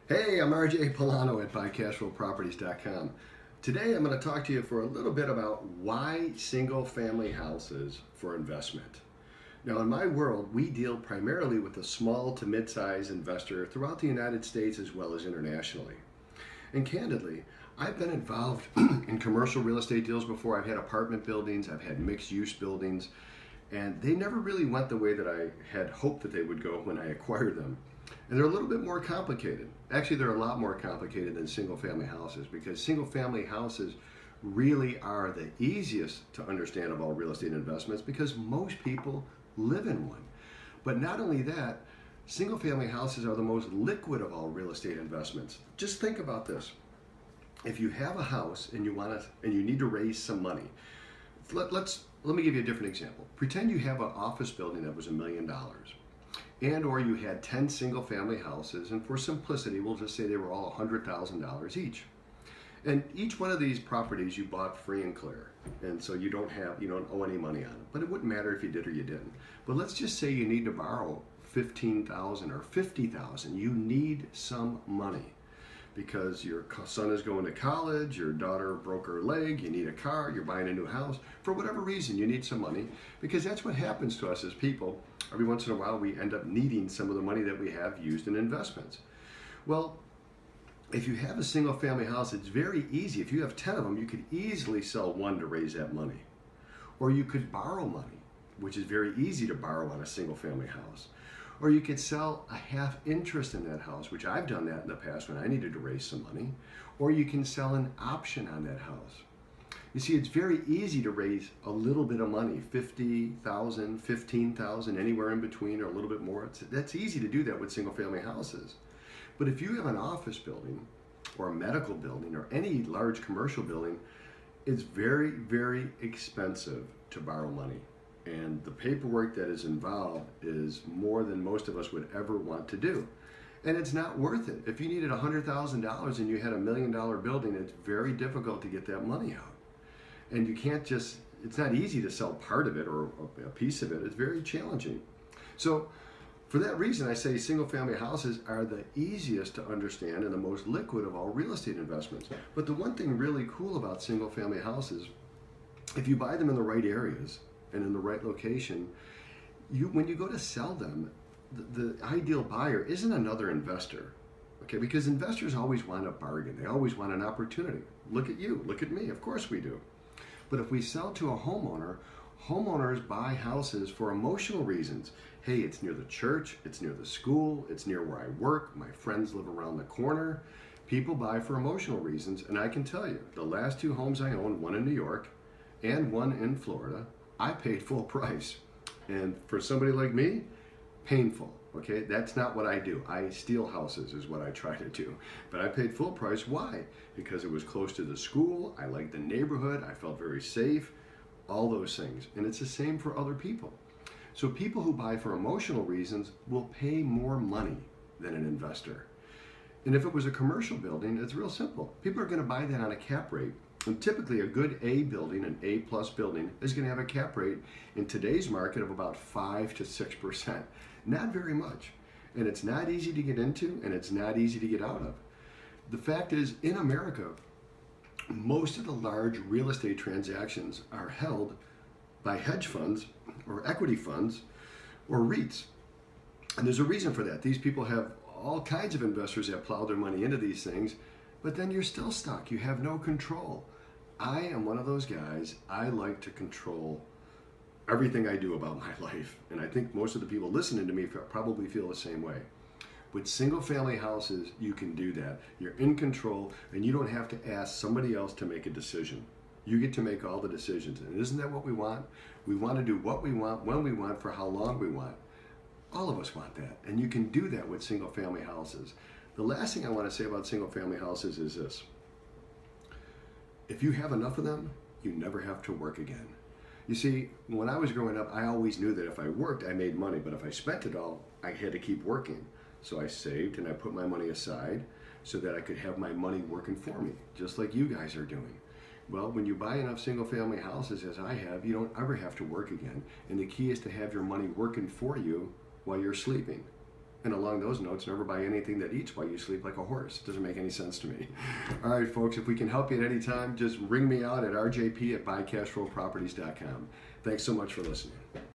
Hey, I'm RJ Palano at BuyCashflowProperties.com. Today I'm going to talk to you for a little bit about why single family houses for investment. Now in my world, we deal primarily with a small to mid-size investor throughout the United States as well as internationally. And candidly, I've been involved in commercial real estate deals before. I've had apartment buildings, I've had mixed use buildings, and they never really went the way that I had hoped that they would go when I acquired them. And they're a little bit more complicated. Actually, they're a lot more complicated than single family houses because single family houses really are the easiest to understand of all real estate investments because most people live in one. But not only that, single family houses are the most liquid of all real estate investments. Just think about this. If you have a house and you need to raise some money, let me give you a different example. Pretend you have an office building that was $1 million. And or you had 10 single family houses, and for simplicity we'll just say they were all $100,000 each. And each one of these properties you bought free and clear, and so you don't owe any money on it. But it wouldn't matter if you did or you didn't. But let's just say you need to borrow $15,000 or $50,000. You need some money because your son is going to college, your daughter broke her leg, you need a car, you're buying a new house. For whatever reason, you need some money because that's what happens to us as people. Every once in a while, we end up needing some of the money that we have used in investments. Well, if you have a single family house, it's very easy. If you have 10 of them, you could easily sell one to raise that money. Or you could borrow money, which is very easy to borrow on a single family house. Or you could sell a half interest in that house, which I've done that in the past when I needed to raise some money. Or you can sell an option on that house. You see, it's very easy to raise a little bit of money, $50,000, $15,000, anywhere in between or a little bit more. That's easy to do that with single family houses. But if you have an office building or a medical building or any large commercial building, it's very, very expensive to borrow money. And the paperwork that is involved is more than most of us would ever want to do. And it's not worth it. If you needed $100,000 and you had $1 million building, it's very difficult to get that money out. And you can't just, it's not easy to sell part of it or a piece of it. It's very challenging. So for that reason, I say single family houses are the easiest to understand and the most liquid of all real estate investments. But the one thing really cool about single family houses, if you buy them in the right areas and in the right location, when you go to sell them, the ideal buyer isn't another investor. Okay, because investors always want a bargain. They always want an opportunity. Look at you, look at me, of course we do. But if we sell to a homeowner, homeowners buy houses for emotional reasons. Hey, it's near the church, it's near the school, it's near where I work, my friends live around the corner. People buy for emotional reasons, and I can tell you, the last two homes I owned, one in New York and one in Florida, I paid full price. And for somebody like me, painful. Okay, that's not what I do. I steal houses is what I try to do. But I paid full price. Why? Because it was close to the school. I liked the neighborhood. I felt very safe. All those things. And it's the same for other people. So people who buy for emotional reasons will pay more money than an investor. And if it was a commercial building, it's real simple. People are going to buy that on a cap rate. And typically a good A building, an A plus building, is going to have a cap rate in today's market of about 5 to 6%. Not very much. And it's not easy to get into and it's not easy to get out of. The fact is, in America, most of the large real estate transactions are held by hedge funds or equity funds or REITs. And there's a reason for that. These people have all kinds of investors that plow their money into these things, but then you're still stuck. You have no control. I am one of those guys. I like to control everything I do about my life. And I think most of the people listening to me probably feel the same way. With single family houses, you can do that. You're in control and you don't have to ask somebody else to make a decision. You get to make all the decisions. And isn't that what we want? We want to do what we want, when we want, for how long we want. All of us want that. And you can do that with single family houses. The last thing I want to say about single family houses is this. If you have enough of them, you never have to work again. You see, when I was growing up, I always knew that if I worked, I made money, but if I spent it all, I had to keep working. So I saved and I put my money aside so that I could have my money working for me, just like you guys are doing. Well, when you buy enough single family houses as I have, you don't ever have to work again. And the key is to have your money working for you while you're sleeping. And along those notes, never buy anything that eats while you sleep like a horse. It doesn't make any sense to me. All right, folks, if we can help you at any time, just ring me out at rjp@buycashflowproperties.com. Thanks so much for listening.